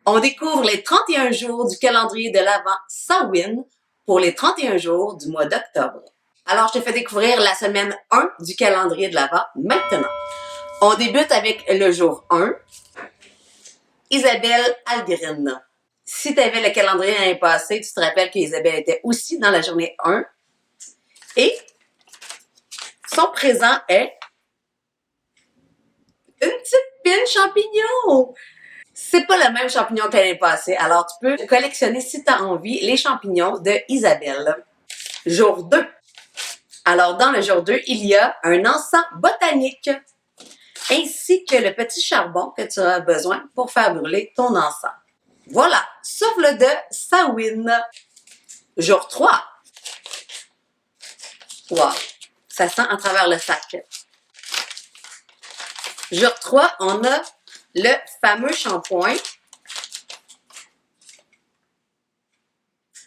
On découvre les 31 jours du calendrier de l'Avent Samhain pour les 31 jours du mois d'octobre. Alors, je te fais découvrir la semaine 1 du calendrier de l'Avent maintenant. On débute avec le jour 1, Isabelle Algren. Si tu avais le calendrier l'année passée, tu te rappelles qu'Isabelle était aussi dans la journée 1. Et son présent est une petite pine champignon. C'est pas le même champignon que l'année passée, alors tu peux collectionner si tu as envie les champignons de Isabelle. Jour 2. Alors dans le jour 2, il y a un encens botanique ainsi que le petit charbon que tu auras besoin pour faire brûler ton encens. Voilà, souffle de Samhain. Jour 3. Wow, ça sent à travers le sac. Jour 3, on a le fameux shampoing.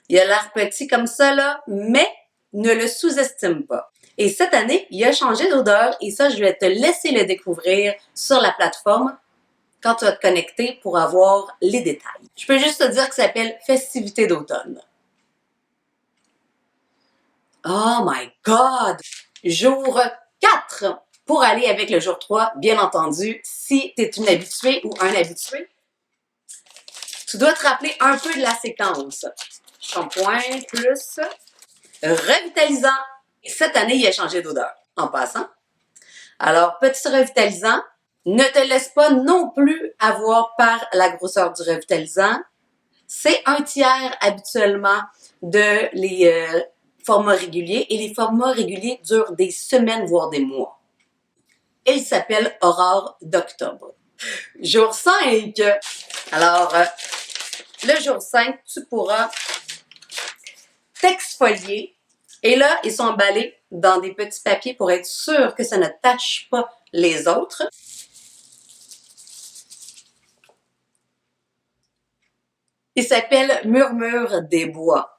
Il a l'air petit comme ça, là, mais ne le sous-estime pas. Et cette année, il a changé d'odeur et ça, je vais te laisser le découvrir sur la plateforme quand tu vas te connecter pour avoir les détails. Je peux juste te dire que ça s'appelle Festivité d'automne. Oh my God! Jour 4. Pour aller avec le jour 3, bien entendu, si tu es une habituée ou un habitué, tu dois te rappeler un peu de la séquence. Shampoing plus revitalisant. Et cette année, il a changé d'odeur, en passant. Alors, petit revitalisant, ne te laisse pas non plus avoir par la grosseur du revitalisant. C'est 1/3 habituellement de les formats réguliers et les formats réguliers durent des semaines, voire des mois. Il s'appelle Aurore d'octobre. Jour 5. Alors, le jour 5, tu pourras t'exfolier. Et là, ils sont emballés dans des petits papiers pour être sûr que ça ne tache pas les autres. Il s'appelle Murmure des bois.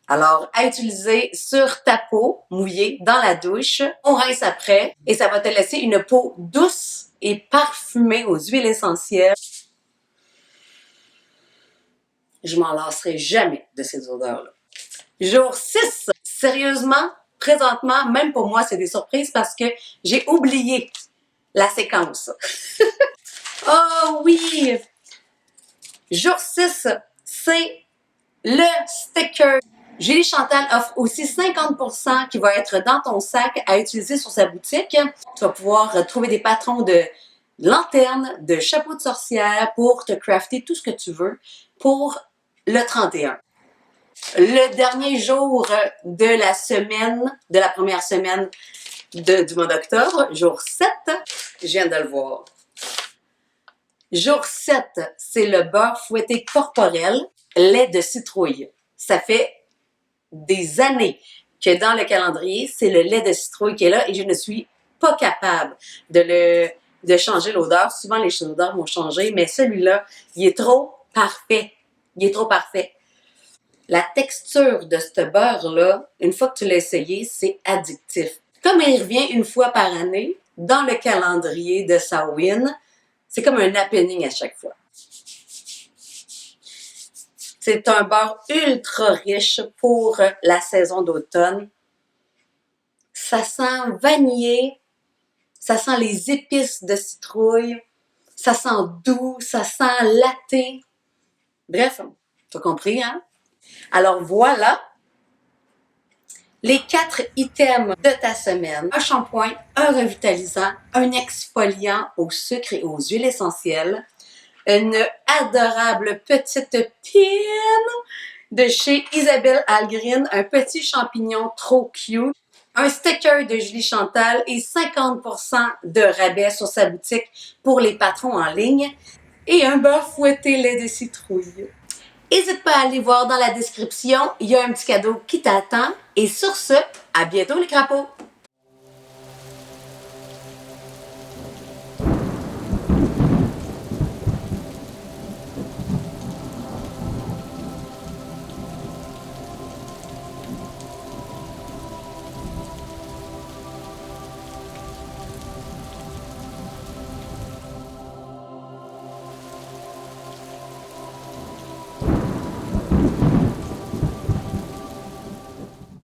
Alors, à utiliser sur ta peau mouillée dans la douche. On rince après et ça va te laisser une peau douce et parfumée aux huiles essentielles. Je m'en lasserai jamais de ces odeurs-là. Jour 6. Sérieusement, présentement, même pour moi, c'est des surprises parce que j'ai oublié la séquence. Oh oui! Jour 6, c'est le sticker. Julie Chantal offre aussi 50% qui va être dans ton sac à utiliser sur sa boutique. Tu vas pouvoir trouver des patrons de lanternes, de chapeaux de sorcière pour te crafter tout ce que tu veux pour le 31. Le dernier jour de la semaine, de la première semaine du mois d'octobre, jour 7, je viens de le voir. Jour 7, c'est le beurre fouetté corporel, lait de citrouille. Ça fait des années que dans le calendrier, c'est le lait de citrouille qui est là et je ne suis pas capable de changer l'odeur. Souvent, les odeurs vont changer, mais celui-là, il est trop parfait. Il est trop parfait. La texture de ce beurre-là, une fois que tu l'as essayé, c'est addictif. Comme il revient une fois par année dans le calendrier de Samhain, c'est comme un happening à chaque fois. C'est un beurre ultra riche pour la saison d'automne. Ça sent vanillé, ça sent les épices de citrouille, ça sent doux, ça sent latte. Bref, tu as compris, hein? Alors voilà les 4 items de ta semaine. Un shampoing, un revitalisant, un exfoliant au sucre et aux huiles essentielles, une adorable petite pine de chez Isabelle Algren, un petit champignon trop cute, un sticker de Julie Chantal et 50% de rabais sur sa boutique pour les patrons en ligne et un beurre fouetté lait de citrouille. N'hésite pas à aller voir dans la description, il y a un petit cadeau qui t'attend. Et sur ce, à bientôt les crapauds!